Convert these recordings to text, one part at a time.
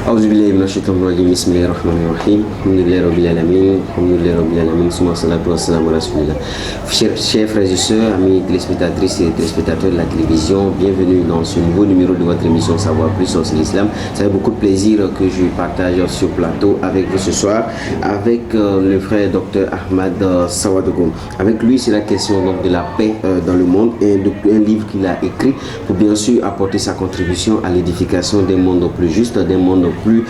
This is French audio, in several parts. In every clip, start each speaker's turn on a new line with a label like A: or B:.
A: أعوذ بالله من الشيطان الرجيم بسم الله الرحمن الرحيم الحمد لله رب العالمين الحمد لله رب العالمين ثم الصلاة والسلام على رسول الله. Chers frères et sœurs, amis téléspectatrices et téléspectateurs de la télévision, bienvenue dans ce nouveau numéro de votre émission Savoir Plus sur l'Islam. Ça fait beaucoup de plaisir que je partage ce plateau avec vous ce soir avec le frère Dr Ahmad Sawadogo. Avec lui, c'est la question donc, de la paix dans le monde et un livre qu'il a écrit pour bien sûr apporter sa contribution à l'édification d'un monde plus juste, d'un monde plus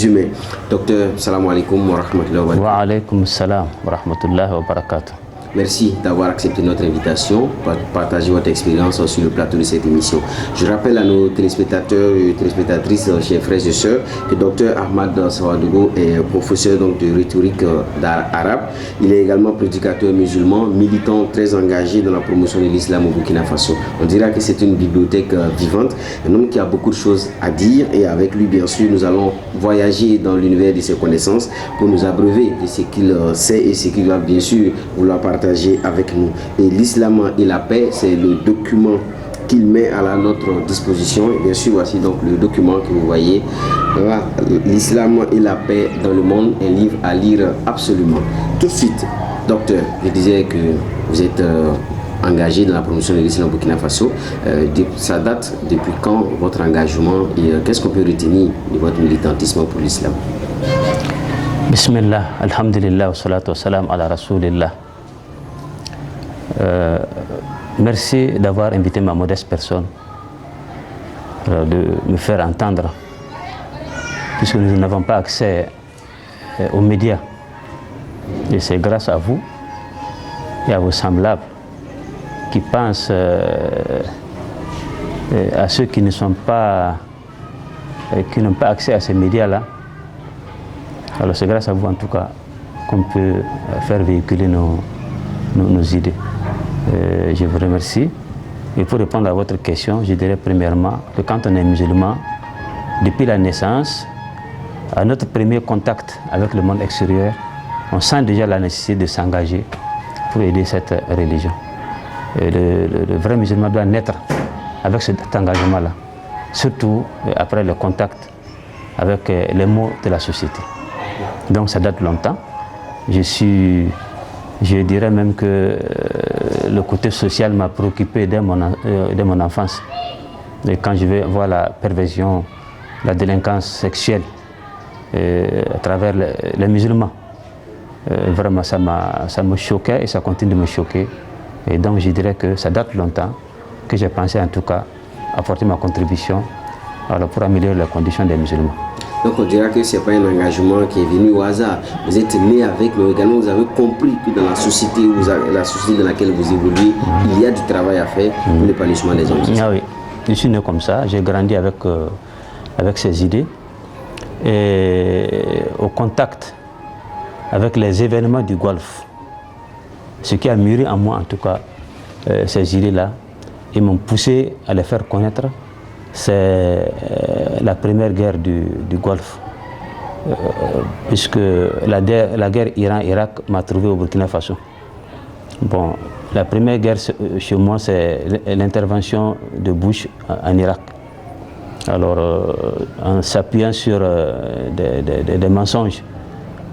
A: humain. Docteur, salam alaikum wa rahmatullahi wa barakatuh.
B: Wa alaikum salam wa rahmatullahi wa barakatuh.
A: Merci d'avoir accepté notre invitation pour partager votre expérience sur le plateau de cette émission. Je rappelle à nos téléspectateurs et téléspectatrices, chers frères et sœurs, que Dr Ahmad Sawadogo est professeur donc, de rhétorique arabe. Il est également prédicateur musulman, militant très engagé dans la promotion de l'islam au Burkina Faso. On dira que c'est une bibliothèque vivante, un homme qui a beaucoup de choses à dire et avec lui, bien sûr, nous allons voyager dans l'univers de ses connaissances pour nous abreuver de ce qu'il sait et ce qu'il va bien sûr vouloir partager avec nous. Et l'islam et la paix, c'est le document qu'il met à notre disposition. Et bien sûr, voici donc le document que vous voyez. Voilà, l'islam et la paix dans le monde, un livre à lire absolument. Tout de suite, docteur, je disais que vous êtes engagé dans la promotion de l'islam au Burkina Faso. Ça date depuis quand votre engagement et qu'est-ce qu'on peut retenir de votre militantisme pour l'islam?
B: Bismillah, alhamdulillah, wa salatu wa salam ala rasulillah. Merci d'avoir invité ma modeste personne, de me faire entendre, puisque nous n'avons pas accès aux médias. Et c'est grâce à vous et à vos semblables qui pensent à ceux qui ne sont pas, qui n'ont pas accès à ces médias-là. Alors c'est grâce à vous en tout cas qu'on peut faire véhiculer nos idées. Je vous remercie. Et pour répondre à votre question, je dirais premièrement que quand on est musulman, depuis la naissance, à notre premier contact avec le monde extérieur, on sent déjà la nécessité de s'engager pour aider cette religion. Et le vrai musulman doit naître avec cet engagement-là, surtout après le contact avec les maux de la société. Donc ça date longtemps. Je dirais même que le côté social m'a préoccupé dès mon enfance. Et quand je vais voir la perversion, la délinquance sexuelle à travers les musulmans, vraiment ça me choquait et ça continue de me choquer. Et donc je dirais que ça date longtemps que j'ai pensé en tout cas apporter ma contribution pour améliorer les conditions des musulmans.
A: Donc on dira que ce n'est pas un engagement qui est venu au hasard. Vous êtes né avec, mais également vous avez compris que dans la société, la société dans laquelle vous évoluez, il y a du travail à faire pour l'épanouissement des hommes.
B: Ah oui, je suis né comme ça, j'ai grandi avec ces idées. Et au contact avec les événements du Golfe, ce qui a mûri en moi en tout cas ces idées-là, et m'ont poussé à les faire connaître. C'est la première guerre du Golfe, puisque la guerre Iran-Irak m'a trouvé au Burkina Faso. Bon, la première guerre chez moi, c'est l'intervention de Bush en Irak. Alors, en s'appuyant sur des mensonges,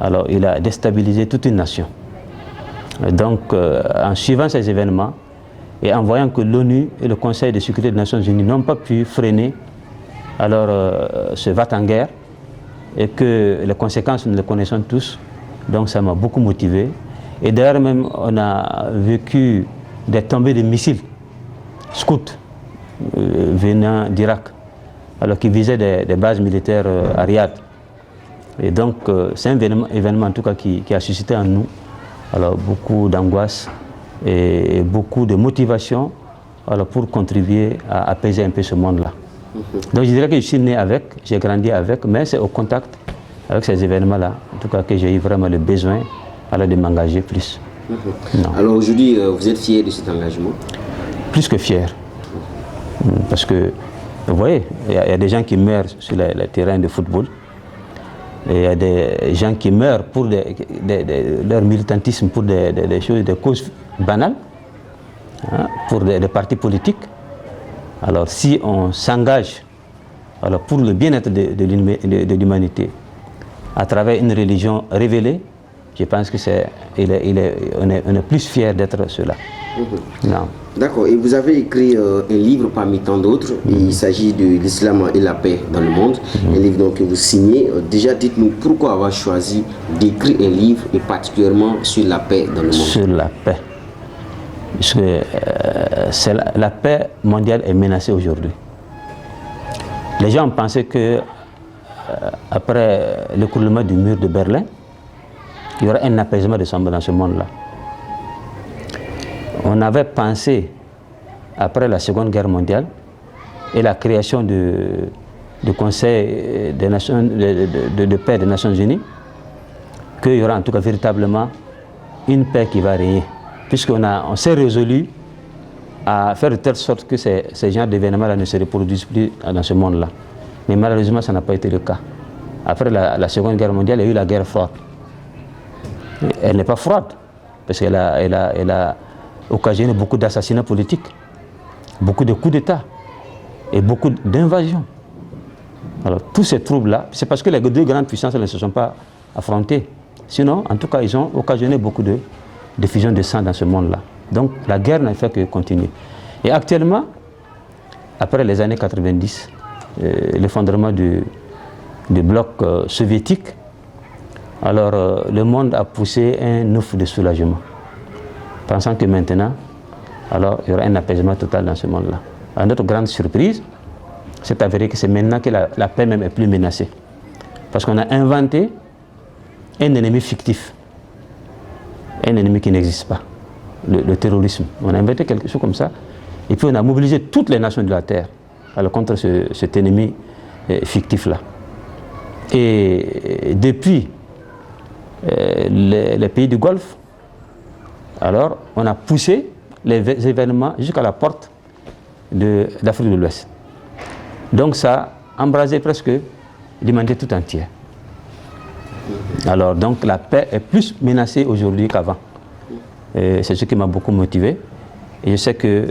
B: alors il a déstabilisé toute une nation. Donc, en suivant ces événements, et en voyant que l'ONU et le Conseil de sécurité des Nations Unies n'ont pas pu freiner alors ce va-t-en-guerre et que les conséquences nous les connaissons tous, donc ça m'a beaucoup motivé. Et d'ailleurs même on a vécu des tombées de missiles scouts venant d'Irak, alors qui visaient des bases militaires à Riyad. Et donc c'est un événement en tout cas qui a suscité en nous alors beaucoup d'angoisse et beaucoup de motivation alors, pour contribuer à apaiser un peu ce monde-là. Donc je dirais que je suis né avec, j'ai grandi avec, mais c'est au contact avec ces événements-là, en tout cas que j'ai eu vraiment le besoin alors, de m'engager plus.
A: Alors aujourd'hui, vous êtes fier de cet engagement?
B: Plus que fier. Parce que, vous voyez, il y a des gens qui meurent sur les terrains de football. Et il y a des gens qui meurent pour leur militantisme, pour des choses, des causes banales, hein, pour des partis politiques. Alors si on s'engage alors pour le bien-être de l'humanité, à travers une religion révélée, je pense que on est plus fiers d'être cela. Non.
A: D'accord, et vous avez écrit un livre parmi tant d'autres, il s'agit de l'islam et la paix dans le monde, un livre donc, que vous signez. Déjà, dites-nous pourquoi avoir choisi d'écrire un livre, et particulièrement sur la paix dans le monde.
B: Sur la paix. Parce que la paix mondiale est menacée aujourd'hui. Les gens pensaient que après l'écroulement du mur de Berlin, il y aurait un apaisement dans ce monde-là. On avait pensé, après la Seconde Guerre mondiale et la création du Conseil des Nations, de paix des Nations Unies, qu'il y aura en tout cas véritablement une paix qui va régner. Puisqu'on s'est résolu à faire de telle sorte que ces genres d'événements-là ne se reproduisent plus dans ce monde-là. Mais malheureusement, ça n'a pas été le cas. Après la Seconde Guerre mondiale, il y a eu la guerre froide. Elle n'est pas froide, parce qu'elle a occasionné beaucoup d'assassinats politiques, beaucoup de coups d'État et beaucoup d'invasions. Alors, tous ces troubles-là, c'est parce que les deux grandes puissances ne se sont pas affrontées. Sinon, en tout cas, ils ont occasionné beaucoup de fusion de sang dans ce monde-là. Donc, la guerre n'a fait que continuer. Et actuellement, après les années 90, l'effondrement du bloc soviétique, alors le monde a poussé un ouf de soulagement, pensant que maintenant, alors il y aura un apaisement total dans ce monde-là. À notre grande surprise, c'est avéré que c'est maintenant que la paix même est plus menacée. Parce qu'on a inventé un ennemi fictif, un ennemi qui n'existe pas, le terrorisme. On a inventé quelque chose comme ça, et puis on a mobilisé toutes les nations de la Terre alors, contre cet ennemi fictif-là. Et depuis les pays du Golfe, alors on a poussé les événements jusqu'à la porte de l'Afrique de l'Ouest. Donc ça a embrasé presque l'humanité tout entière. Alors donc la paix est plus menacée aujourd'hui qu'avant. C'est ce qui m'a beaucoup motivé. Et je sais que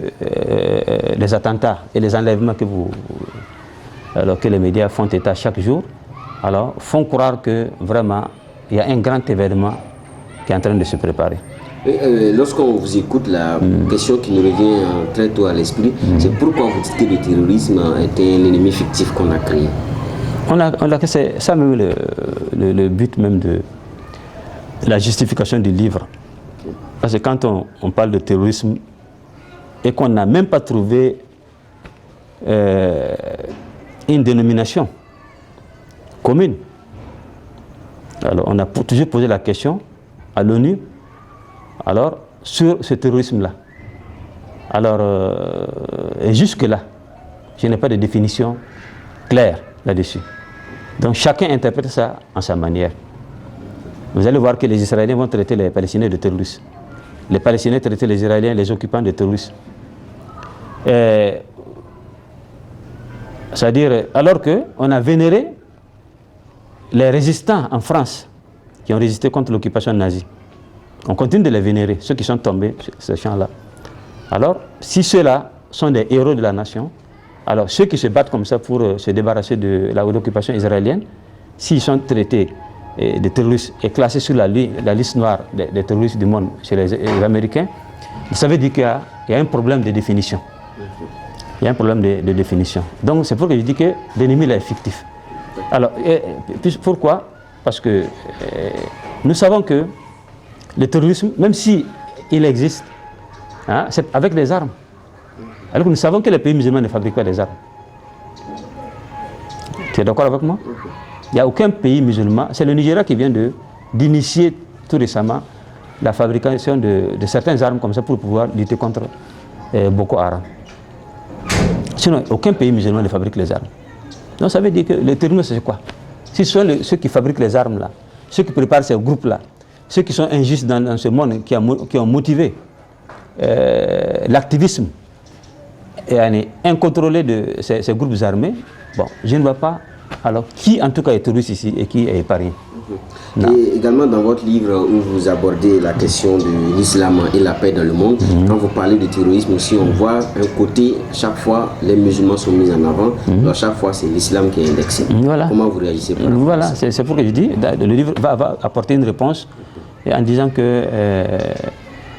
B: les attentats et les enlèvements que les médias font état chaque jour, alors font croire que vraiment il y a un grand événement qui est en train de se préparer.
A: Lorsqu'on vous écoute, la question qui nous revient très tôt à l'esprit, c'est pourquoi vous dites que le terrorisme est un ennemi fictif qu'on a créé.
B: C'est ça même le but même de la justification du livre. Parce que quand on parle de terrorisme et qu'on n'a même pas trouvé une dénomination commune, alors on a toujours posé la question à l'ONU alors sur ce terrorisme-là. Alors, et jusque-là, je n'ai pas de définition claire là-dessus. Donc chacun interprète ça en sa manière. Vous allez voir que les Israéliens vont traiter les Palestiniens de terroristes. Les Palestiniens traiter les Israéliens, les occupants de terroristes. C'est-à-dire, alors qu'on a vénéré les résistants en France qui ont résisté contre l'occupation nazie. On continue de les vénérer, ceux qui sont tombés sur ces champs-là. Alors, si ceux-là sont des héros de la nation, alors ceux qui se battent comme ça pour se débarrasser de l'occupation israélienne, s'ils sont traités de terroristes et classés sur la liste noire des terroristes du monde chez les Américains, ça veut dire qu'il y a un problème de définition. Il y a un problème de définition. Donc c'est pourquoi je dis que l'ennemi là est fictif. Alors, pourquoi? Parce que nous savons que le terrorisme, même si il existe, hein, c'est avec des armes. Alors que nous savons que les pays musulmans ne fabriquent pas des armes. Tu es d'accord avec moi? Il n'y a aucun pays musulman, c'est le Nigeria qui vient d'initier tout récemment la fabrication de certaines armes comme ça pour pouvoir lutter contre Boko Haram. Sinon, aucun pays musulman ne fabrique les armes. Donc ça veut dire que le terrorisme, c'est quoi? Si ce sont ceux qui fabriquent les armes là, ceux qui préparent ces groupes-là, ceux qui sont injustes dans ce monde, qui ont motivé l'activisme incontrôlé de ces groupes armés, bon, je ne vois pas alors qui en tout cas est terroriste ici et qui est épargné.
A: Et également dans votre livre où vous abordez la question de l'islam et la paix dans le monde, quand vous parlez de terrorisme aussi, on voit un côté, chaque fois les musulmans sont mis en avant, alors chaque fois c'est l'islam qui est indexé.
B: Voilà.
A: Comment vous réagissez par rapport
B: Voilà,
A: à ça?
B: c'est pour que je dis, le livre va apporter une réponse en disant que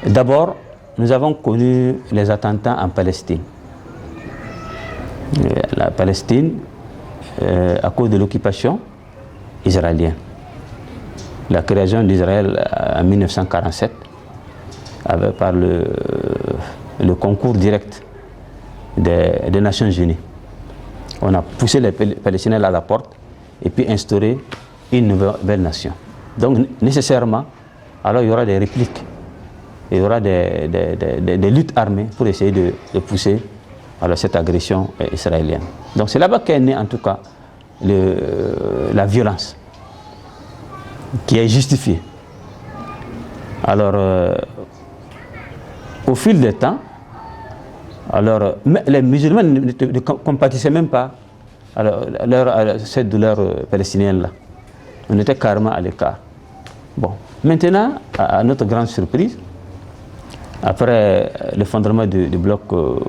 B: d'abord, nous avons connu les attentats en Palestine. La Palestine, à cause de l'occupation israélienne. La création d'Israël en 1947, par le concours direct des Nations Unies. On a poussé les Palestiniens à la porte et puis instauré une nouvelle nation. Donc nécessairement, alors il y aura des répliques, il y aura des luttes armées pour essayer de pousser alors, cette agression israélienne. Donc c'est là-bas qu'est née en tout cas la violence, qui est justifiée. Alors, au fil du temps, alors, les musulmans ne compatissaient même pas cette douleur palestinienne-là. On était carrément à l'écart. Bon. Maintenant, à notre grande surprise, après l'effondrement du bloc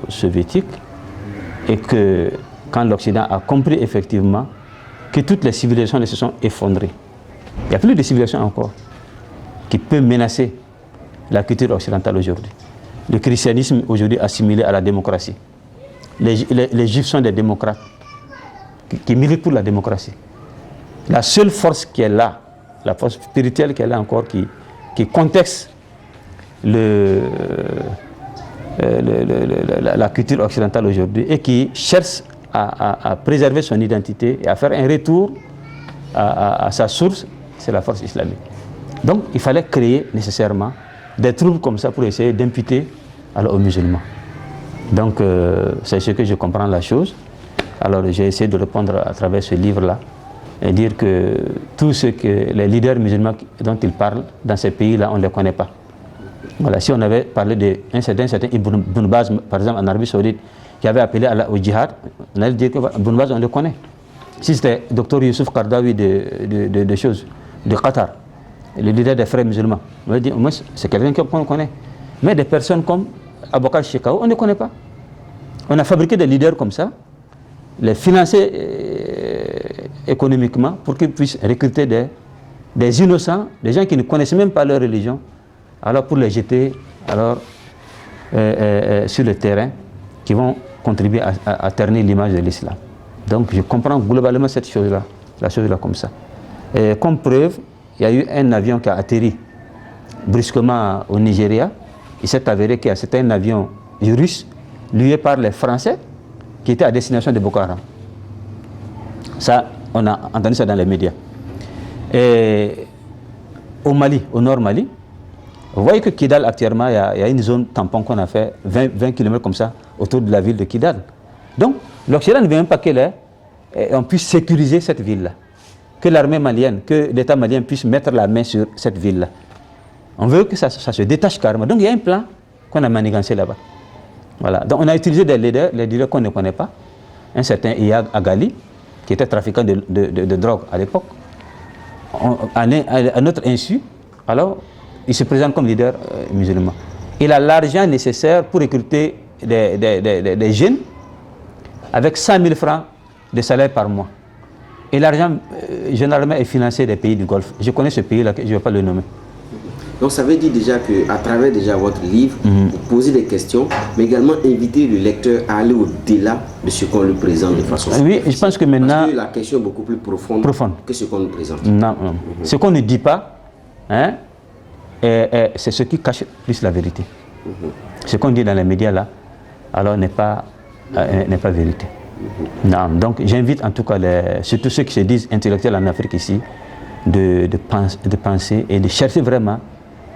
B: soviétique, et que quand l'Occident a compris effectivement que toutes les civilisations se sont effondrées, il n'y a plus de civilisation encore qui peut menacer la culture occidentale aujourd'hui. Le christianisme aujourd'hui assimilé à la démocratie. Les juifs sont des démocrates qui militent pour la démocratie. La seule force qui est là, la force spirituelle qui est là encore, qui contexte la culture occidentale aujourd'hui et qui cherche à préserver son identité et à faire un retour à sa source, c'est la force islamique. Donc il fallait créer nécessairement des troubles comme ça pour essayer d'imputer aux musulmans. Donc c'est ce que je comprends la chose. Alors j'ai essayé de répondre à travers ce livre-là et dire que tout ce que les leaders musulmans dont ils parlent dans ces pays-là, on ne les connaît pas. Voilà, si on avait parlé d'un certain Ibn Baz, par exemple en Arabie Saoudite, qui avait appelé au djihad, on allait dire que Ibn Baz, on le connaît. Si c'était Dr Youssouf Kardawi de Qatar, le leader des frères musulmans, on va dire, c'est quelqu'un qu'on connaît. Mais des personnes comme Aboubacar Shekau, on ne connaît pas. On a fabriqué des leaders comme ça, les financer économiquement pour qu'ils puissent recruter des innocents, des gens qui ne connaissent même pas leur religion, alors pour les jeter sur le terrain, qui vont contribuer à ternir l'image de l'islam. Donc je comprends globalement cette chose-là, la chose-là comme ça. Et comme preuve, il y a eu un avion qui a atterri brusquement au Nigeria. Il s'est avéré que c'était un avion russe, loué par les Français, qui était à destination de Boko Haram. Ça, on a entendu ça dans les médias. Et au Mali, au nord Mali, vous voyez que Kidal actuellement, il y a une zone tampon qu'on a fait 20 km comme ça autour de la ville de Kidal. Donc l'Occident ne veut même pas qu'on puisse sécuriser cette ville-là, que l'armée malienne, que l'État malien puisse mettre la main sur cette ville-là. On veut que ça se détache carrément. Donc il y a un plan qu'on a manigancé là-bas. Voilà. Donc on a utilisé des leaders qu'on ne connaît pas. Un certain Iyad Agali, qui était trafiquant de drogue à l'époque. À notre insu, alors il se présente comme leader musulman. Il a l'argent nécessaire pour recruter des jeunes avec 100 000 francs de salaire par mois. Et l'argent, généralement, est financé des pays du Golfe. Je connais ce pays-là, je ne vais pas le nommer.
A: Donc ça veut dire déjà qu'à travers déjà votre livre, vous posez des questions, mais également inviter le lecteur à aller au-delà de ce qu'on lui présente de façon
B: Oui, je pense que maintenant...
A: Parce que la question est beaucoup plus profonde que ce qu'on nous présente.
B: Non. Ce qu'on ne dit pas, hein, c'est ce qui cache plus la vérité. Ce qu'on dit dans les médias là, alors n'est pas vérité. Non. Donc j'invite en tout cas surtout ceux qui se disent intellectuels en Afrique ici, de penser et de chercher vraiment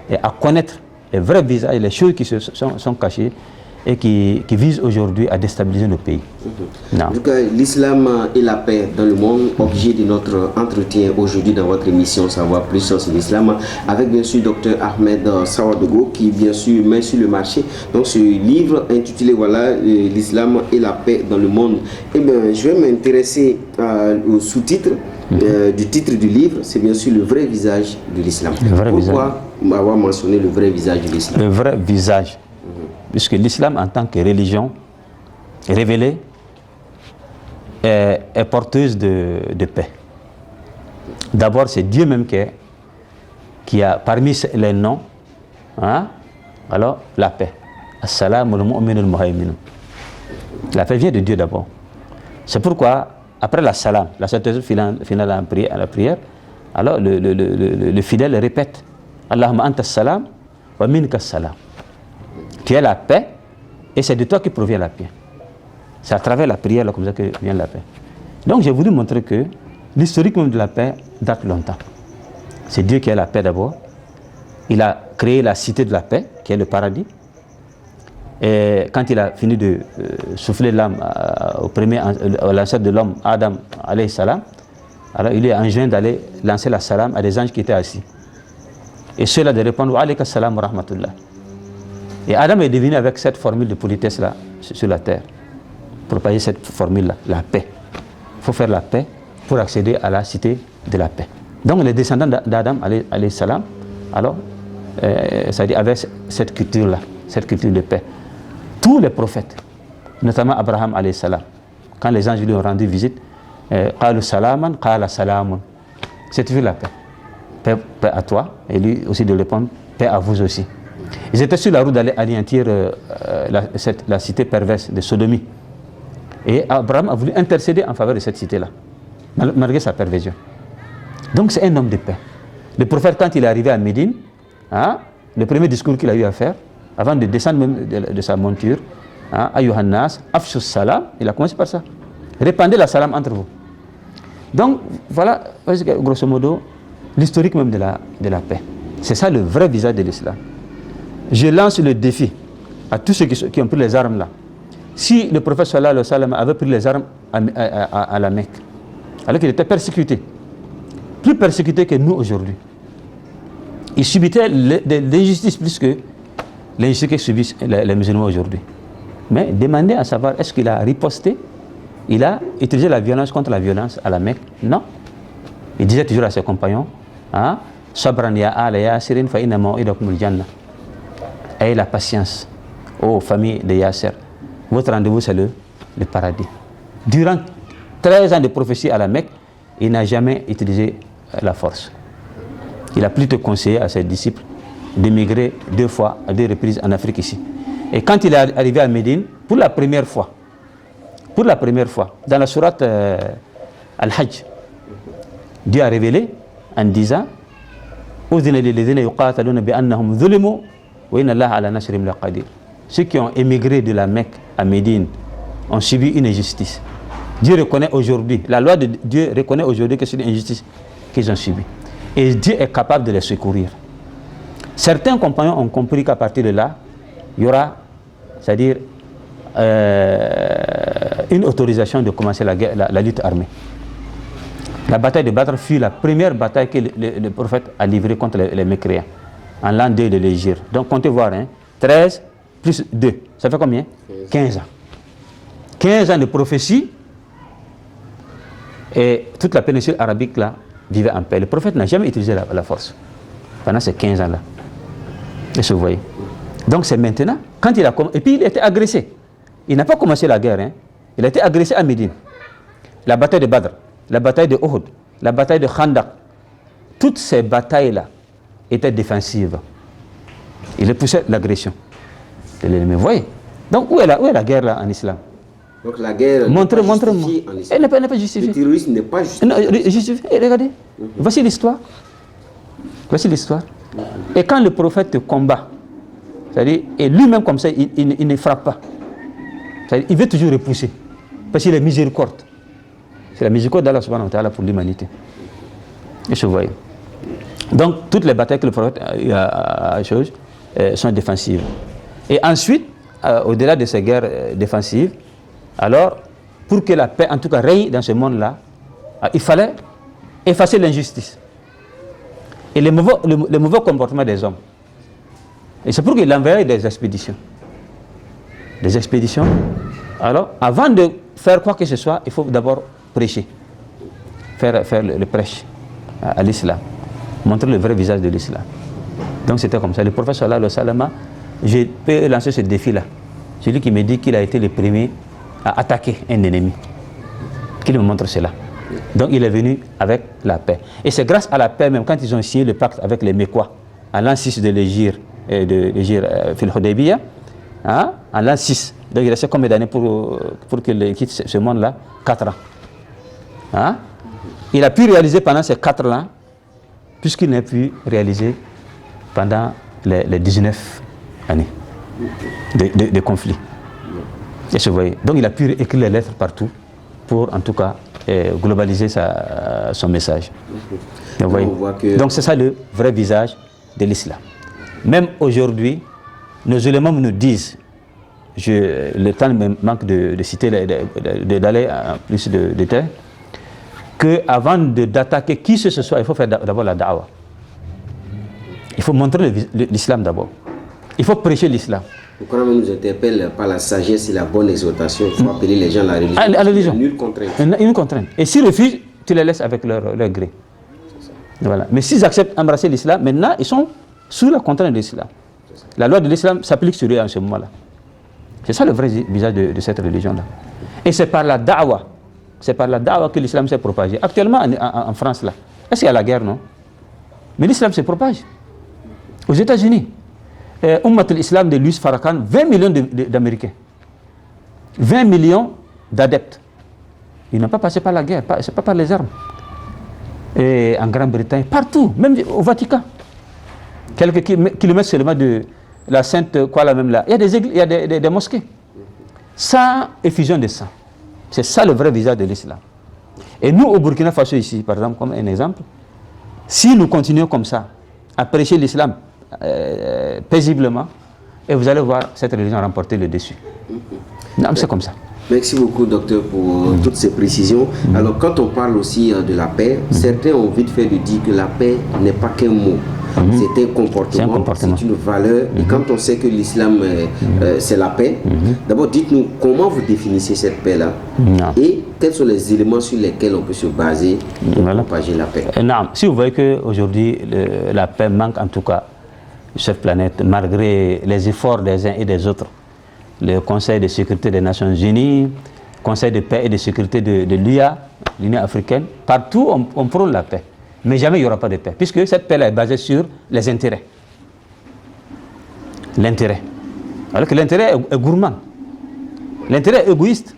B: et à connaître les vrais visages, les choses qui sont cachées et qui visent aujourd'hui à déstabiliser nos pays.
A: En tout cas, l'islam et la paix dans le monde, objet de notre entretien aujourd'hui dans votre émission Savoir Plus sur l'islam, avec bien sûr Dr Ahmed Sawadogo, qui bien sûr met sur le marché donc ce livre intitulé voilà l'islam et la paix dans le monde. Et bien, je vais m'intéresser au sous-titre du titre du livre, c'est bien sûr le vrai visage de l'islam. Pourquoi avoir mentionné le vrai visage de l'islam?
B: Le vrai visage. Puisque l'islam, en tant que religion révélée, est porteuse de paix. D'abord, c'est Dieu même qui a parmi les noms, alors la paix. As-salamu al-mu'minu al-muhaymin. La paix vient de Dieu d'abord. C'est pourquoi, après la salam, la salutation finale à la prière, alors le fidèle répète Allahumma anta salam wa minka salam. Tu es la paix et c'est de toi que provient la paix. C'est à travers la prière là, comme ça que vient la paix. Donc j'ai voulu montrer que l'historique même de la paix date longtemps. C'est Dieu qui a la paix d'abord. Il a créé la cité de la paix, qui est le paradis. Et quand il a fini de souffler l'âme à l'ancêtre de l'homme, Adam alayhi salam, alors il est enjoint d'aller lancer la salam à des anges qui étaient assis. Et ceux-là de répondre wa alayka salam wa rahmatullah. Et Adam est devenu avec cette formule de politesse là sur la terre. Propager cette formule là, la paix. Il faut faire la paix pour accéder à la cité de la paix. Donc les descendants d'Adam alayhi salam, alors c'est-à-dire avec cette culture là, cette culture de paix. Tous les prophètes, notamment Abraham alayhi salam, quand les anges lui ont rendu visite, qalu salaman, qala salamun. C'est toujours la paix. Paix à toi, et lui aussi de répondre, paix à vous aussi. Ils étaient sur la route d'aller anéantir la cité perverse de Sodomie. Et Abraham a voulu intercéder en faveur de cette cité-là, malgré sa perversion. Donc c'est un homme de paix. Le prophète, quand il est arrivé à Médine, le premier discours qu'il a eu à faire, avant de descendre même de sa monture, Ayyuhan nas, afshus salam, il a commencé par ça. Répandez la salam entre vous. Donc voilà, grosso modo, l'historique même de la paix. C'est ça le vrai visage de l'islam. Je lance le défi à tous ceux qui ont pris les armes là. Si le prophète sallallahu alayhi wa sallam avait pris les armes à la Mecque, alors qu'il était persécuté, plus persécuté que nous aujourd'hui, il subitait l'injustice plus que l'injustice que subissent les musulmans aujourd'hui. Mais demandez à savoir, est-ce qu'il a riposté? Il a utilisé la violence contre la violence à la Mecque? Non. Il disait toujours à ses compagnons, Sabran ya ala Yasirin fa inna maw'idakum al-jannah. Ayez la patience, ô famille de Yasser. Votre rendez-vous, c'est le paradis. Durant 13 ans de prophétie à la Mecque, il n'a jamais utilisé la force. Il a plutôt conseillé à ses disciples d'émigrer 2 fois, à 2 reprises en Afrique ici. Et quand il est arrivé à Médine, pour la première fois, dans la sourate Al-Hajj, Dieu a révélé en disant ceux qui ont émigré de la Mecque à Médine ont subi une injustice. Dieu reconnaît aujourd'hui, la loi de Dieu reconnaît aujourd'hui que c'est une injustice qu'ils ont subie. Et Dieu est capable de les secourir. Certains compagnons ont compris qu'à partir de là, il y aura, c'est-à-dire une autorisation de commencer la lutte armée. La bataille de Badr fut la première bataille que le prophète a livrée contre les mécréants, en l'an 2 de l'Hégire. Donc comptez voir, 13 plus 2, ça fait combien? 15 ans. 15 ans de prophétie, et toute la péninsule arabique là vivait en paix. Le prophète n'a jamais utilisé la force pendant ces 15 ans là. Et vous voyez. Donc c'est maintenant, quand il a commencé, et puis il a été agressé. Il n'a pas commencé la guerre, il a été agressé à Médine. La bataille de Badr, la bataille de Uhud, la bataille de Khandaq, toutes ces batailles là étaient défensives. Il poussait l'agression de l'ennemi. Vous voyez. Donc où est la guerre là en islam?
A: Donc la guerre
B: montrez-moi. Elle n'est pas justifiée.
A: Le terrorisme n'est pas justifié.
B: Non, justifié. Regardez. Voici l'histoire. Voici l'histoire. Et quand le prophète te combat, c'est-à-dire, et lui-même comme ça, il ne frappe pas. C'est-à-dire, il veut toujours repousser. Parce qu'il est miséricorde. C'est la miséricorde d'Allah subhanahu wa ta'ala pour l'humanité. Et vous voyez. Donc, toutes les batailles que le prophète a sont défensives. Et ensuite, au-delà de ces guerres défensives, alors, pour que la paix, en tout cas, règne dans ce monde-là, il fallait effacer l'injustice et le mauvais comportement des hommes. Et c'est pour qu'il enverrait des expéditions. Des expéditions. Alors, avant de faire quoi que ce soit, il faut d'abord prêcher. faire le prêche à l'islam, montrer le vrai visage de l'islam. Donc c'était comme ça. Le prophète sallallahu alayhi wa sallam, je peux lancer ce défi-là. Celui qui me dit qu'il a été le premier à attaquer un ennemi, qu'il me montre cela. Donc il est venu avec la paix. Et c'est grâce à la paix même, quand ils ont signé le pacte avec les Mécois, à l'an 6 de l'Hégire, Fil Hudaybiyah, hein, à l'an 6. Donc il restait combien d'années pour qu'il quitte ce monde-là? 4 ans. Hein? Il a pu réaliser pendant ces 4 ans, puisqu'il n'a pu réaliser pendant les 19 années de conflit. Et vous voyez. Donc il a pu écrire les lettres partout pour en tout cas globaliser son message. Vous voyez. Donc c'est ça le vrai visage de l'islam. Même aujourd'hui, nos éléments nous disent, le temps me manque de citer, d'aller en plus de détails, qu'avant d'attaquer qui que ce soit, il faut faire d'abord la da'wah. Il faut montrer l'islam d'abord. Il faut prêcher l'islam.
A: Le Coran nous interpelle par la sagesse et la bonne exhortation. Il faut appeler les gens à la religion.
B: À la religion.
A: Nulle contrainte.
B: Une contrainte. Et s'ils refusent, tu les laisses avec leur gré. Voilà. Mais s'ils acceptent d'embrasser l'islam, maintenant, ils sont sous la contrainte de l'islam. La loi de l'islam s'applique sur eux en ce moment-là. C'est ça le vrai visage de cette religion-là. Et c'est par la da'wah. C'est par la da'wah que l'islam s'est propagé. Actuellement, en France, là, est-ce qu'il y a la guerre, non? Mais l'islam se propage. Aux États-Unis, Ummat al-Islam de Louis Farrakhan, 20 millions d'Américains. 20 millions d'adeptes. Ils n'ont pas passé par la guerre, ce n'est pas par les armes. Et en Grande-Bretagne, partout, même au Vatican. Quelques kilomètres seulement de la Sainte, quoi là même là. Il y a des églises, il y a des mosquées. Sans effusion de sang. C'est ça le vrai visage de l'islam. Et nous, au Burkina Faso ici, par exemple, comme un exemple, si nous continuons comme ça, à prêcher l'islam paisiblement, et vous allez voir cette religion remporter le dessus. Non, c'est comme ça.
A: Merci beaucoup, docteur, pour toutes ces précisions. Alors, quand on parle aussi de la paix, certains ont vite fait de dire que la paix n'est pas qu'un mot. C'est un comportement, c'est une valeur. Et quand on sait que l'islam, c'est la paix, d'abord, dites-nous comment vous définissez cette paix-là et quels sont les éléments sur lesquels on peut se baser pour propager la paix.
B: Non, si vous voyez qu'aujourd'hui, la paix manque en tout cas sur cette planète, malgré les efforts des uns et des autres, le Conseil de sécurité des Nations Unies, le Conseil de paix et de sécurité de l'UA, l'Union africaine, partout on prône la paix. Mais jamais il n'y aura pas de paix, puisque cette paix-là est basée sur les intérêts. L'intérêt. Alors que l'intérêt est gourmand. L'intérêt est égoïste.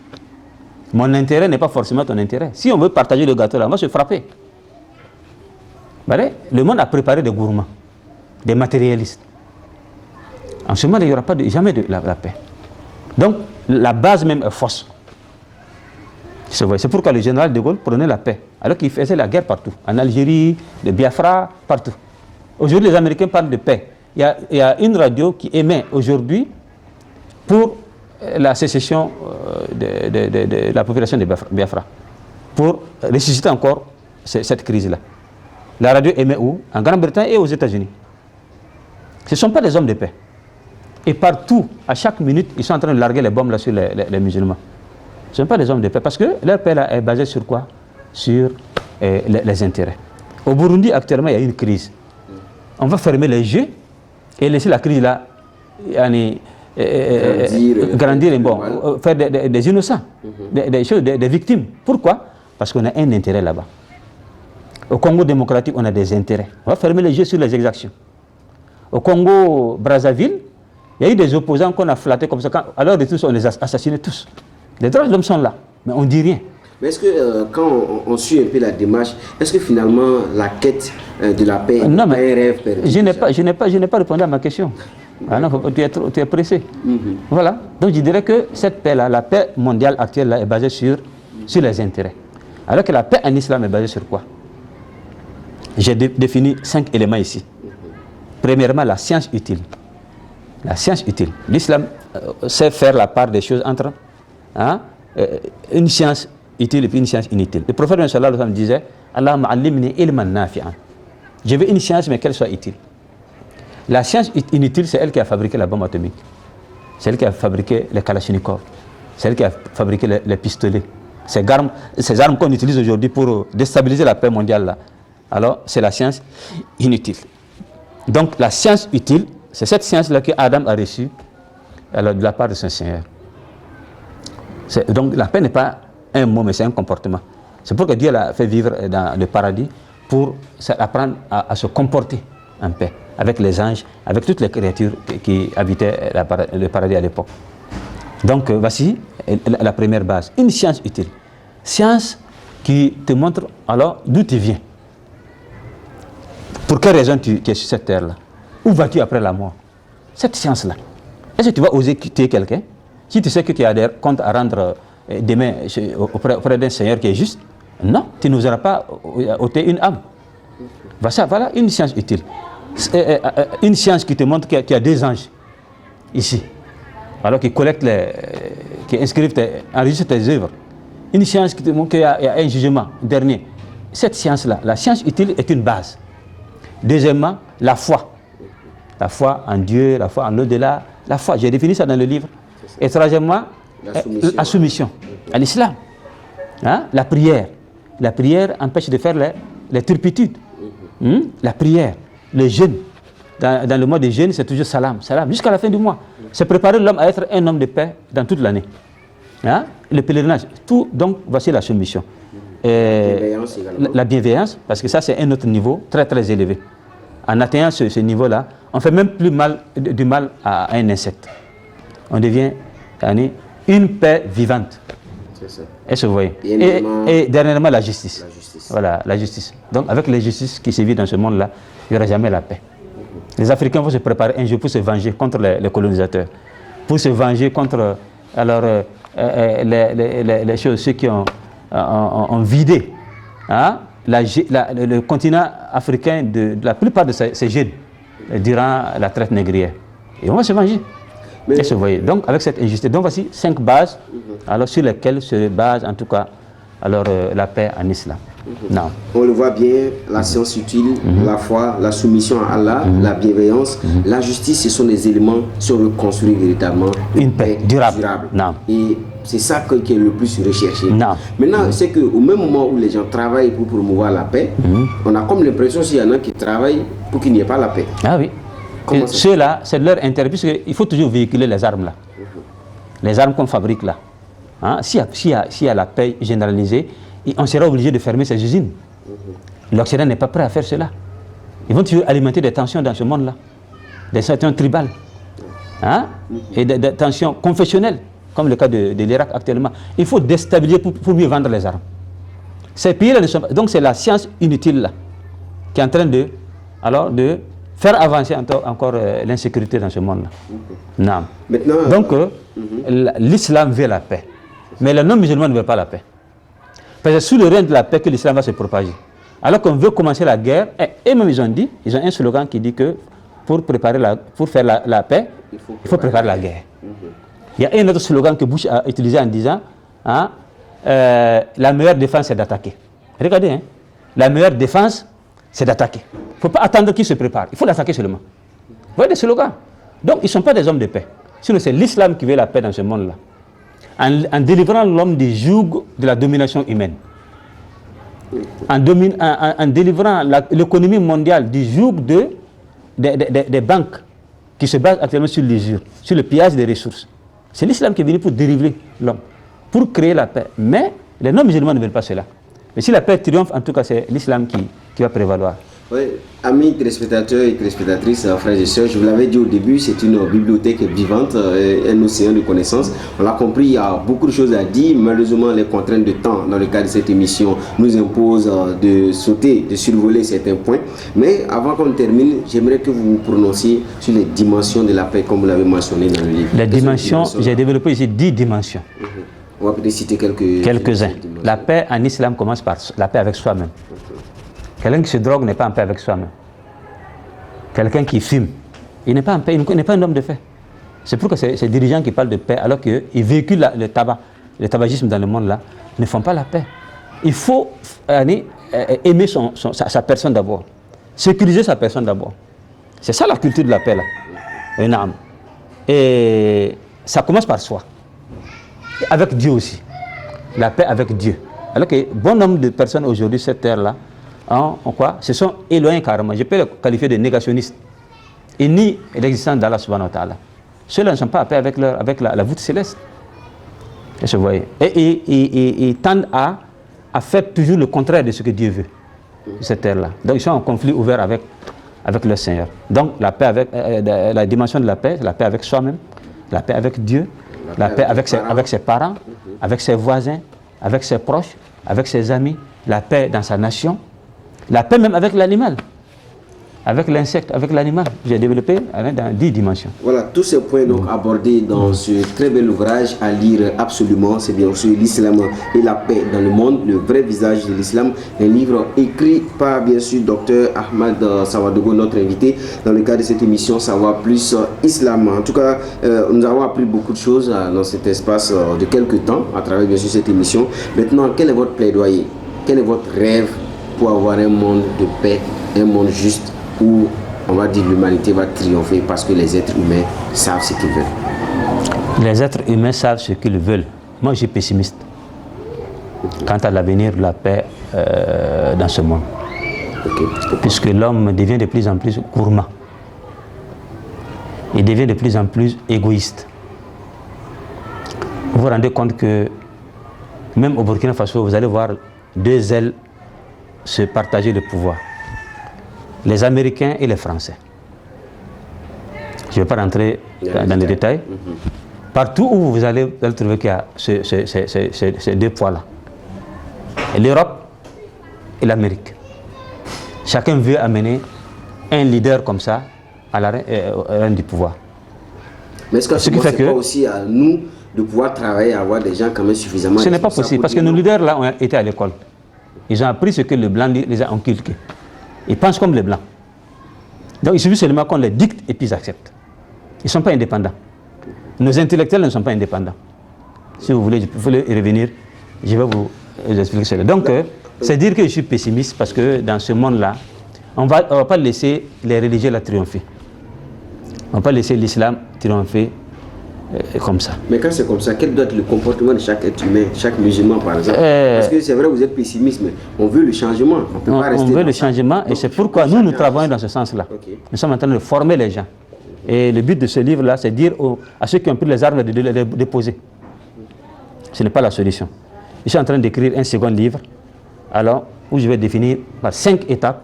B: Mon intérêt n'est pas forcément ton intérêt. Si on veut partager le gâteau là, on va se frapper. Le monde a préparé des gourmands, des matérialistes. En ce moment, il n'y aura pas jamais la paix. Donc, la base même est fausse. C'est pourquoi le général de Gaulle prenait la paix, alors qu'il faisait la guerre partout. En Algérie, le Biafra, partout. Aujourd'hui, les Américains parlent de paix. Il y a une radio qui émet aujourd'hui pour la sécession de la population de Biafra, pour ressusciter encore cette crise-là. La radio émet où? En Grande-Bretagne et aux États-Unis. Ce ne sont pas des hommes de paix. Et partout, à chaque minute, ils sont en train de larguer les bombes là sur les musulmans. Ce ne sont pas des hommes de paix, parce que leur paix là est basée sur quoi? Sur les intérêts. Au Burundi, actuellement, il y a une crise. On va fermer les yeux et laisser la crise là grandir et bon, faire des innocents, des victimes. Pourquoi? Parce qu'on a un intérêt là-bas. Au Congo démocratique, on a des intérêts. On va fermer les yeux sur les exactions. Au Congo Brazzaville, il y a eu des opposants qu'on a flattés comme ça. Alors de tous, on les a assassinés tous. Les droits de l'homme sont là, mais on ne dit rien.
A: Mais est-ce que quand on suit un peu la démarche, est-ce que finalement la quête de la paix est un rêve perdu?
B: Je n'ai pas répondu à ma question. Ah non, tu es pressé. Voilà. Donc je dirais que cette paix-là, la paix mondiale actuelle là, est basée sur les intérêts. Alors que la paix en islam est basée sur quoi? J'ai défini 5 éléments ici. Premièrement, la science utile. La science utile. L'islam sait faire la part des choses entre une science utile et puis une science inutile. Le prophète sallallahu alayhi wa sallam disait Allahumma allimni ilman nafi'an. Je veux une science, mais qu'elle soit utile. La science inutile, c'est elle qui a fabriqué la bombe atomique. C'est elle qui a fabriqué les kalachnikovs. C'est elle qui a fabriqué les pistolets. ces armes qu'on utilise aujourd'hui pour déstabiliser la paix mondiale, là, alors c'est la science inutile. Donc la science utile, c'est cette science-là que Adam a reçue alors, de la part de son Seigneur. Donc la paix n'est pas un mot, mais c'est un comportement. C'est pour que Dieu l'a fait vivre dans le paradis pour apprendre à se comporter en paix avec les anges, avec toutes les créatures qui habitaient le paradis à l'époque. Donc voici la première base, une science utile. Science qui te montre alors d'où tu viens. Pour quelle raison tu es sur cette terre-là? Où vas-tu après la mort? Cette science-là. Est-ce que tu vas oser tuer quelqu'un si tu sais que tu as des comptes à rendre demain auprès d'un Seigneur qui est juste? Non, tu n'oseras pas ôter une âme. Voilà une science utile. Une science qui te montre qu'il y a des anges ici, alors qui collectent qui inscrivent, enregistrent tes œuvres. Une science qui te montre qu'il y a un jugement dernier. Cette science-là, la science utile est une base. Deuxièmement, la foi. La foi en Dieu, la foi en l'au-delà. La foi, j'ai défini ça dans le livre. Et troisièmement, la soumission à l'islam. Hein? La prière. La prière empêche de faire les turpitudes. La prière, le jeûne. Dans le mois de jeûne, c'est toujours salam, jusqu'à la fin du mois. C'est préparer l'homme à être un homme de paix dans toute l'année. Hein? Le pèlerinage, tout, donc voici la soumission. La bienveillance, parce que ça c'est un autre niveau très très élevé. En atteignant ce niveau-là, on ne fait même plus du mal à un insecte. On devient une paix vivante. C'est ça. Est-ce que vous voyez? Et dernièrement, la justice. Voilà, la justice. Donc, avec la justice qui se vit dans ce monde-là, il n'y aura jamais la paix. Les Africains vont se préparer un jour pour se venger contre les colonisateurs, pour se venger contre les choses, ceux qui ont vidé le continent africain de la plupart de ces jeunes durant la traite négrière. Et on va se venger. Est-ce que vous voyez? Donc, avec cette injustice, donc voici 5 bases alors, sur lesquelles se base en tout cas alors, la paix en islam. Non.
A: On le voit bien, la science utile, la foi, la soumission à Allah, la bienveillance, la justice, ce sont des éléments si on veut construire véritablement
B: une paix durable.
A: Non. Et c'est ça qui est le plus recherché.
B: Non.
A: Maintenant, c'est qu'au même moment où les gens travaillent pour promouvoir la paix, on a comme l'impression qu'il y en a qui travaillent pour qu'il n'y ait pas la paix.
B: Ah oui. Ceux-là, c'est leur intérêt, puisqu'il faut toujours véhiculer les armes là. Les armes qu'on fabrique là. Hein? S'il y a la paix généralisée, on sera obligé de fermer ces usines. L'Occident n'est pas prêt à faire cela. Ils vont toujours alimenter des tensions dans ce monde-là. Des tensions tribales. Hein? Et des tensions confessionnelles, comme le cas de l'Irak actuellement. Il faut déstabiliser pour mieux vendre les armes. Ces pays-là ne sont pas... Donc c'est la science inutile là, qui est en train de faire avancer encore l'insécurité dans ce monde-là. Non. Maintenant, donc, l'islam veut la paix. Mais les non-musulmans ne veulent pas la paix. Parce que sous le règne de la paix que l'islam va se propager. Alors qu'on veut commencer la guerre, et même ils ont un slogan qui dit que pour faire la paix, il faut préparer la guerre. Il y a un autre slogan que Bush a utilisé en disant la meilleure défense c'est d'attaquer. Regardez, la meilleure défense c'est d'attaquer. Il ne faut pas attendre qu'ils se préparent, il faut l'attaquer seulement. Vous voyez des slogans? Donc ils ne sont pas des hommes de paix. Sinon c'est l'islam qui veut la paix dans ce monde-là. En délivrant l'homme du joug de la domination humaine. En délivrant l'économie mondiale du joug des banques qui se basent actuellement sur l'usure, sur le pillage des ressources. C'est l'islam qui est venu pour délivrer l'homme, pour créer la paix. Mais les non-musulmans ne veulent pas cela. Mais si la paix triomphe, en tout cas, c'est l'islam qui va prévaloir.
A: Oui, amis téléspectateurs et téléspectatrices, frères et sœurs, je vous l'avais dit au début, c'est une bibliothèque vivante, un océan de connaissances. On l'a compris, il y a beaucoup de choses à dire. Malheureusement, les contraintes de temps dans le cadre de cette émission nous imposent de sauter, de survoler certains points. Mais avant qu'on termine, j'aimerais que vous vous prononciez sur les dimensions de la paix, comme vous l'avez mentionné dans le livre.
B: Les dimensions, j'ai développé ici 10 dimensions.
A: On va peut-être citer
B: quelques-uns. La paix en islam commence par la paix avec soi-même. Quelqu'un qui se drogue n'est pas en paix avec soi-même. Quelqu'un qui fume, il n'est pas en paix, il n'est pas un homme de paix. C'est pourquoi ces dirigeants qui parlent de paix, alors qu'ils véhiculent le tabagisme dans le monde là, ne font pas la paix. Il faut aimer sa personne d'abord, sécuriser sa personne d'abord. C'est ça la culture de la paix là. Une âme. Et ça commence par soi. Et avec Dieu aussi. la paix avec Dieu. Alors que bon nombre de personnes aujourd'hui, cette terre-là, se sont éloignés carrément. Je peux les qualifier de négationnistes. Ils nient l'existence d'Allah subhanahu wa ta'ala. Ceux-là ne sont pas en paix avec la voûte céleste. Et ils tendent à faire toujours le contraire de ce que Dieu veut, cette terre-là. Donc ils sont en conflit ouvert avec le Seigneur. Donc la paix avec la dimension de la paix avec soi-même, la paix avec Dieu, la paix avec ses parents, avec ses voisins, avec ses proches, avec ses amis, la paix dans sa nation, la paix même avec l'animal, avec l'insecte, avec l'animal. J'ai développé dans 10 dimensions.
A: Voilà, tous ces points donc abordés dans ce très bel ouvrage à lire absolument, c'est bien sûr l'islam et la paix dans le monde, le vrai visage de l'islam, un livre écrit par bien sûr Dr Ahmad Sawadogo, notre invité dans le cadre de cette émission Savoir Plus Islam. En tout cas, nous avons appris beaucoup de choses dans cet espace de quelques temps à travers bien sûr cette émission. Maintenant, quel est votre plaidoyer? Quel est votre rêve pour avoir un monde de paix, un monde juste, où on va dire l'humanité va triompher parce que les êtres humains savent ce qu'ils veulent?
B: Les êtres humains savent ce qu'ils veulent. Moi, je suis pessimiste quant à l'avenir de la paix dans ce monde. Puisque l'homme devient de plus en plus gourmand. Il devient de plus en plus égoïste. Vous vous rendez compte que même au Burkina Faso, vous allez voir 2 ailes se partager le pouvoir. Les Américains et les Français. Je ne vais pas rentrer dans les détails. Partout où vous allez trouver qu'il y a ces 2 poids-là. L'Europe et l'Amérique. Chacun veut amener un leader comme ça à la reine du pouvoir.
A: Mais est-ce que ce n'est pas aussi à nous de pouvoir travailler, à avoir des gens quand même suffisamment...
B: Ce n'est pas possible, parce que nos leaders là ont été à l'école. Ils ont appris ce que les Blancs les a inculqués. Ils pensent comme les Blancs. Donc il suffit seulement qu'on les dicte et puis ils acceptent. Ils ne sont pas indépendants. Nos intellectuels ne sont pas indépendants. Si vous voulez y revenir, je vais vous expliquer cela. Donc, c'est dire que je suis pessimiste parce que dans ce monde-là, on ne va pas laisser les religieux la triompher. On ne va pas laisser l'islam triompher comme ça.
A: Mais quand c'est comme ça, quel doit être le comportement de chaque être humain, chaque musulman par exemple? Parce que c'est vrai, vous êtes pessimiste, mais on veut le changement.
B: On veut le changement et c'est pourquoi nous travaillons dans ce sens-là. Nous sommes en train de former les gens. Et le but de ce livre-là, c'est dire à ceux qui ont pris les armes de les déposer. Ce n'est pas la solution. Je suis en train d'écrire un second livre, alors, où je vais définir par 5 étapes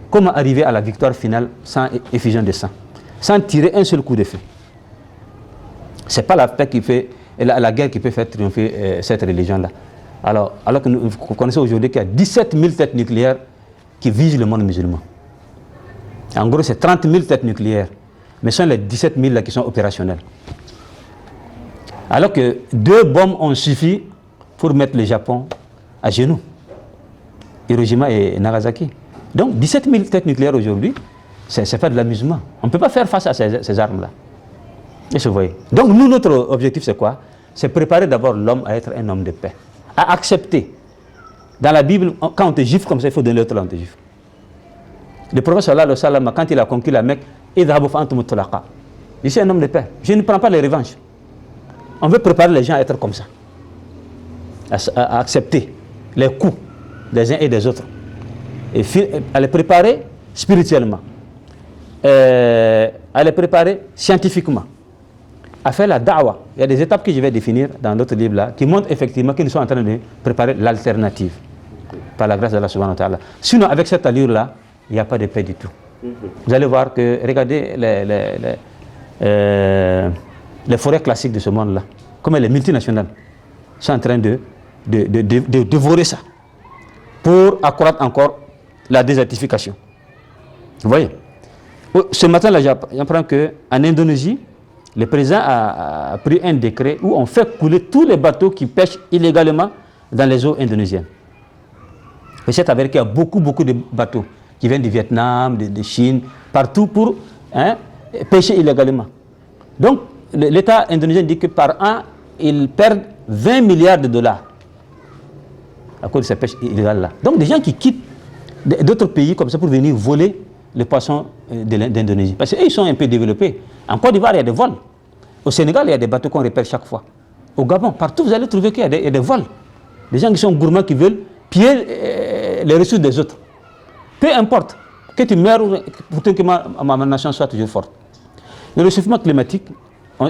B: comment arriver à la victoire finale sans effusion de sang, sans tirer un seul coup de feu. Ce n'est pas la paix qui fait, la guerre qui peut faire triompher cette religion-là. Alors que vous connaissez aujourd'hui qu'il y a 17 000 têtes nucléaires qui visent le monde musulman. En gros, c'est 30 000 têtes nucléaires, mais ce sont les 17 000 là qui sont opérationnels. Alors que 2 bombes ont suffi pour mettre le Japon à genoux. Hiroshima et Nagasaki. Donc 17 000 têtes nucléaires aujourd'hui, c'est faire de l'amusement. On ne peut pas faire face à ces armes-là. Et vous voyez. Donc nous, notre objectif, c'est quoi? C'est préparer d'abord l'homme à être un homme de paix. À accepter. Dans la Bible, quand on te gifle comme ça, il faut donner l'autre là, on te gifle. Le prophète sallallahu alayhi wa sallam, quand il a conquis la Mecque, je suis un homme de paix. Je ne prends pas les revanches. On veut préparer les gens à être comme ça. À accepter les coups des uns et des autres. Et à les préparer spirituellement. À les préparer scientifiquement. À faire la da'wa. Il y a des étapes que je vais définir dans notre livre là qui montrent effectivement que nous sommes en train de préparer l'alternative par la grâce d'Allah subhanahu wa ta'ala. Sinon, avec cette allure là, il n'y a pas de paix du tout. Vous allez voir que, regardez les forêts classiques de ce monde là, comme les multinationales sont en train de dévorer ça pour accroître encore la désertification. Vous voyez? Ce matin là, j'apprends qu'en Indonésie, le président a pris un décret où on fait couler tous les bateaux qui pêchent illégalement dans les eaux indonésiennes. Et c'est avéré qu'il y a beaucoup de bateaux qui viennent du Vietnam, de Chine, partout pour pêcher illégalement. Donc, l'État indonésien dit que par an, ils perdent 20 milliards de dollars à cause de cette pêche illégale-là. Donc, des gens qui quittent d'autres pays comme ça pour venir voler les poissons d'Indonésie. Parce qu'ils sont un peu développés. En Côte d'Ivoire, il y a des vols. Au Sénégal, il y a des bateaux qu'on repère chaque fois. Au Gabon, partout, vous allez trouver qu'il y a des vols. Des gens qui sont gourmands, qui veulent piller les ressources des autres. Peu importe, que tu meurs pour que ma nation soit toujours forte. Le réchauffement climatique,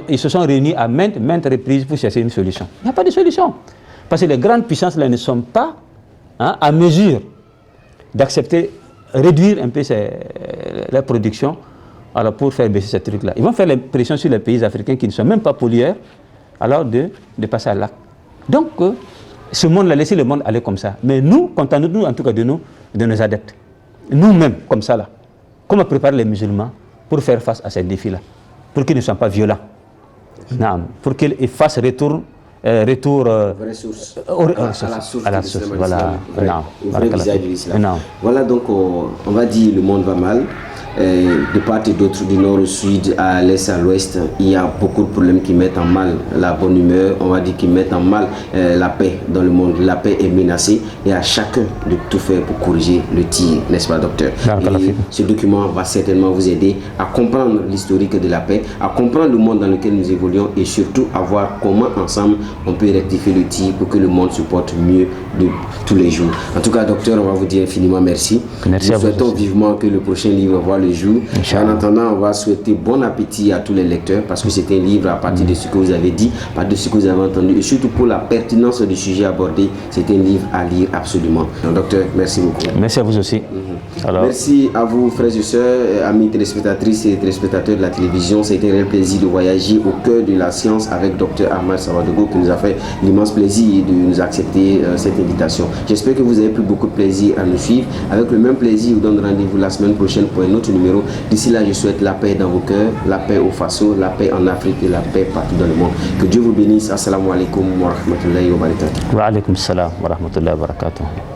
B: ils se sont réunis à maintes reprises pour chercher une solution. Il n'y a pas de solution. Parce que les grandes puissances là, ne sont pas à mesure d'accepter, réduire un peu la production alors pour faire baisser ces trucs-là. Ils vont faire les pressions sur les pays africains qui ne sont même pas pollueurs, alors de passer à l'acte. Donc, ce monde-là, laisser le monde aller comme ça. Mais nous, contentons-nous en tout cas de nos adeptes. Nous-mêmes, comme ça là. Comment préparer les musulmans pour faire face à ces défis-là, pour qu'ils ne soient pas violents. Non, pour qu'ils fassent retour
A: vraie source. À la source.
B: Voilà.
A: Vrai visage de l'islam. Voilà, donc on va dire le monde va mal. De part et d'autre, du nord au sud, à l'est, à l'ouest, il y a beaucoup de problèmes qui mettent en mal la bonne humeur, on va dire qui mettent en mal la paix dans le monde. La paix est menacée et à chacun de tout faire pour corriger le tir, n'est-ce pas, docteur? Et ce document va certainement vous aider à comprendre l'historique de la paix, à comprendre le monde dans lequel nous évoluons et surtout à voir comment ensemble on peut rectifier le tir pour que le monde se porte mieux de tous les jours. En tout cas, docteur, on va vous dire infiniment merci.
B: Merci à vous.
A: Nous souhaitons vivement que le prochain livre voit le jour. En attendant, on va souhaiter bon appétit à tous les lecteurs parce que c'est un livre à partir de ce que vous avez dit, à partir de ce que vous avez entendu et surtout pour la pertinence du sujet abordé, c'est un livre à lire absolument. Donc, docteur, merci beaucoup.
B: Merci à vous aussi. Alors...
A: Merci à vous, frères et sœurs, amis téléspectatrices et téléspectateurs de la télévision. C'était un réel plaisir de voyager au cœur de la science avec Dr Ahmad Sawadogo qui nous a fait l'immense plaisir de nous accepter cette invitation. J'espère que vous avez pris beaucoup de plaisir à nous suivre. Avec le même plaisir, je vous donne rendez-vous la semaine prochaine pour un autre numéro. D'ici là, je souhaite la paix dans vos cœurs, la paix au Faso, la paix en Afrique et la paix partout dans le monde. Que Dieu vous bénisse. Assalamu alaikum wa rahmatullahi wa barakatuh.
B: Wa alaikum salam wa rahmatullahi wa barakatuh.